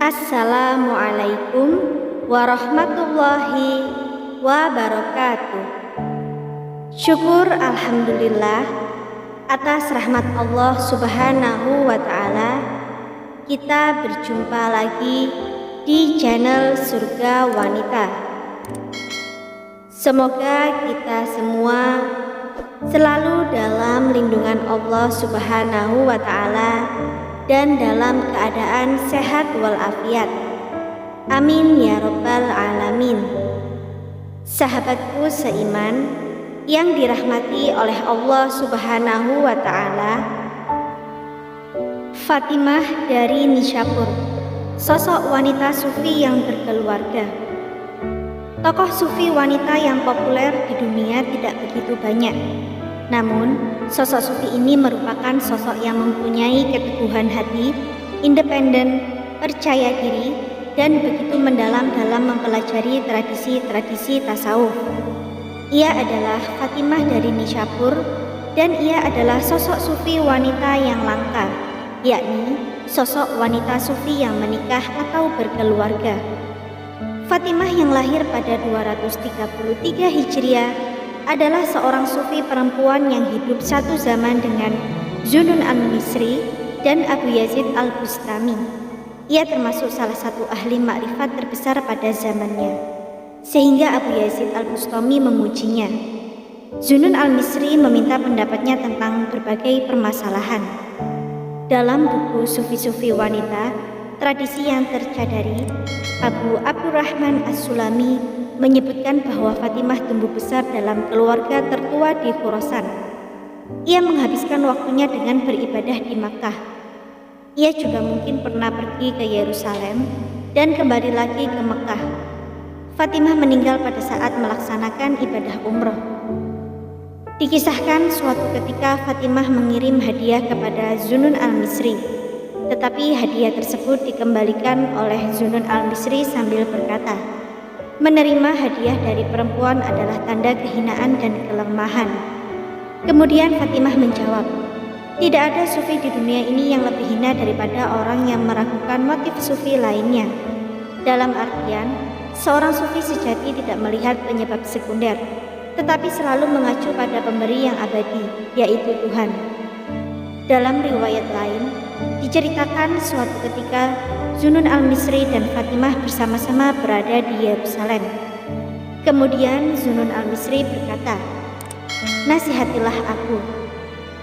Assalamualaikum warahmatullahi wabarakatuh. Syukur alhamdulillah atas rahmat Allah Subhanahu wa Ta'ala, kita berjumpa lagi di channel Surga Wanita. Semoga kita semua selalu dalam lindungan Allah Subhanahu wa Ta'ala dan dalam keadaan sehat walafiat. Amin ya rabbal alamin. Sahabatku seiman yang dirahmati oleh Allah Subhanahu wa Ta'ala, Fatimah dari Nishapur, sosok wanita sufi yang berkeluarga. Tokoh sufi wanita yang populer di dunia tidak begitu banyak. Namun, sosok sufi ini merupakan sosok yang mempunyai keteguhan hati, independen, percaya diri, dan begitu mendalam dalam mempelajari tradisi-tradisi tasawuf. Ia adalah Fatimah dari Nishapur, dan ia adalah sosok sufi wanita yang langka, yakni sosok wanita sufi yang menikah atau berkeluarga. Fatimah yang lahir pada 233 Hijriah adalah seorang sufi perempuan yang hidup satu zaman dengan Zunnun al-Misri dan Abu Yazid al-Bustami. Ia termasuk salah satu ahli makrifat terbesar pada zamannya, sehingga Abu Yazid al-Bustami memujinya. Zunnun al-Misri meminta pendapatnya tentang berbagai permasalahan. Dalam buku Sufi-Sufi Wanita, tradisi yang tercadari, Abu Abdurrahman As-Sulami menyebutkan bahwa Fatimah tumbuh besar dalam keluarga tertua di Khurasan. Ia menghabiskan waktunya dengan beribadah di Makkah. Ia juga mungkin pernah pergi ke Yerusalem dan kembali lagi ke Makkah. Fatimah meninggal pada saat melaksanakan ibadah umroh. Dikisahkan suatu ketika Fatimah mengirim hadiah kepada Zunnun al-Misri, tetapi hadiah tersebut dikembalikan oleh Zunnun al-Misri sambil berkata, "Menerima hadiah dari perempuan adalah tanda kehinaan dan kelemahan." Kemudian Fatimah menjawab, "Tidak ada sufi di dunia ini yang lebih hina daripada orang yang meragukan motif sufi lainnya." Dalam artian, seorang sufi sejati tidak melihat penyebab sekunder, tetapi selalu mengacu pada pemberi yang abadi, yaitu Tuhan. Dalam riwayat lain, diceritakan suatu ketika Zunnun al-Misri dan Fatimah bersama-sama berada di Yerusalem. Kemudian Zunnun al-Misri berkata, "Nasihatilah aku."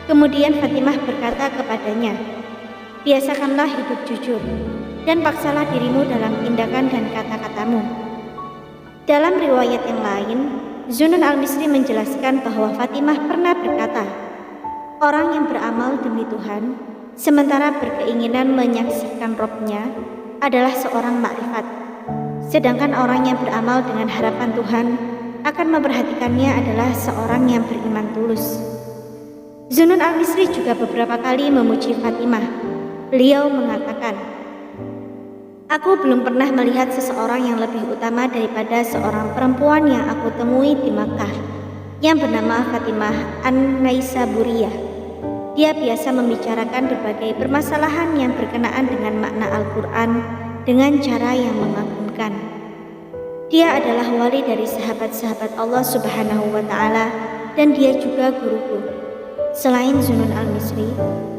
Kemudian Fatimah berkata kepadanya, "Biasakanlah hidup jujur dan paksalah dirimu dalam tindakan dan kata-katamu." Dalam riwayat yang lain, Zunnun al-Misri menjelaskan bahwa Fatimah pernah berkata, "Orang yang beramal demi Tuhan sementara berkeinginan menyaksikan Robnya adalah seorang makrifat, sedangkan orang yang beramal dengan harapan Tuhan akan memperhatikannya adalah seorang yang beriman tulus." Zunnun al-Misri juga beberapa kali memuji Fatimah. Beliau mengatakan, "Aku belum pernah melihat seseorang yang lebih utama daripada seorang perempuan yang aku temui di Makkah yang bernama Fatimah an-Naisaburiyah. Dia biasa membicarakan berbagai permasalahan yang berkenaan dengan makna Al-Quran dengan cara yang mengagumkan. Dia adalah wali dari sahabat-sahabat Allah Subhanahu wa Ta'ala dan dia juga guruku." Selain Zunnun al-Misri,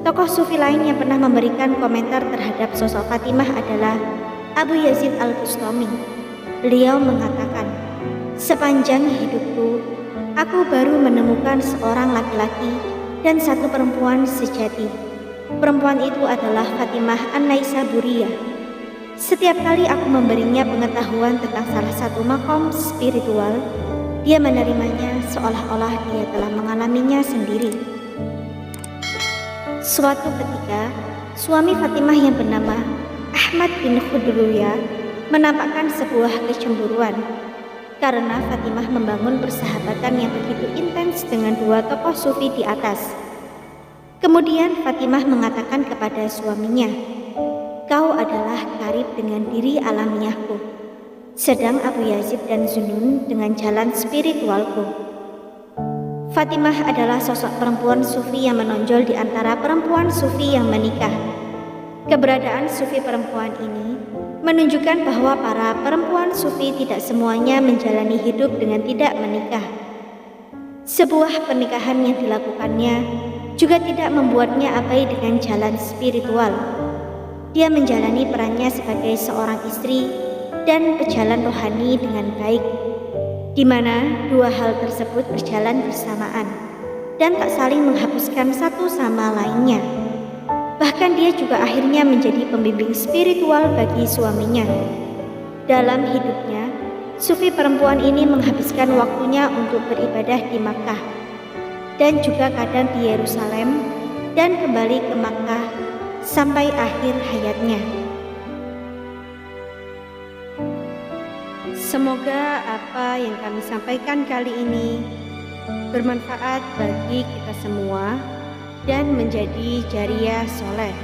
tokoh sufi lain yang pernah memberikan komentar terhadap sosok Fatimah adalah Abu Yazid al-Bustami. Beliau mengatakan, "Sepanjang hidupku, aku baru menemukan seorang laki-laki dan satu perempuan sejati. Perempuan itu adalah Fatimah an-Naisaburiyah. Setiap kali aku memberinya pengetahuan tentang salah satu makom spiritual, dia menerimanya seolah-olah dia telah mengalaminya sendiri." Suatu ketika, suami Fatimah yang bernama Ahmad bin Khudruya menampakkan sebuah kecemburuan karena Fatimah membangun persahabatan yang begitu intens dengan dua tokoh sufi di atas. Kemudian Fatimah mengatakan kepada suaminya, "Kau adalah karib dengan diri alamiahku, sedang Abu Yazid dan Zunnun dengan jalan spiritualku." Fatimah adalah sosok perempuan sufi yang menonjol di antara perempuan sufi yang menikah. Keberadaan sufi perempuan ini menunjukkan bahwa para perempuan sufi tidak semuanya menjalani hidup dengan tidak menikah. Sebuah pernikahan yang dilakukannya juga tidak membuatnya abai dengan jalan spiritual. Dia menjalani perannya sebagai seorang istri dan pejalan rohani dengan baik, di mana dua hal tersebut berjalan bersamaan dan tak saling menghapuskan satu sama lainnya. Bahkan dia juga akhirnya menjadi pembimbing spiritual bagi suaminya. Dalam hidupnya, sufi perempuan ini menghabiskan waktunya untuk beribadah di Makkah dan juga kadang di Yerusalem dan kembali ke Makkah sampai akhir hayatnya. Semoga apa yang kami sampaikan kali ini bermanfaat bagi kita semua dan menjadi jariah soleh.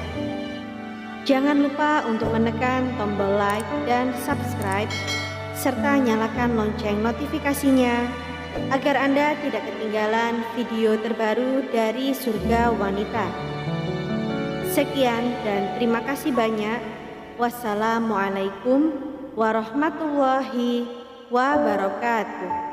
Jangan lupa untuk menekan tombol like dan subscribe serta nyalakan lonceng notifikasinya agar Anda tidak ketinggalan video terbaru dari Surga Wanita. Sekian dan terima kasih banyak. Wassalamualaikum warahmatullahi wabarakatuh.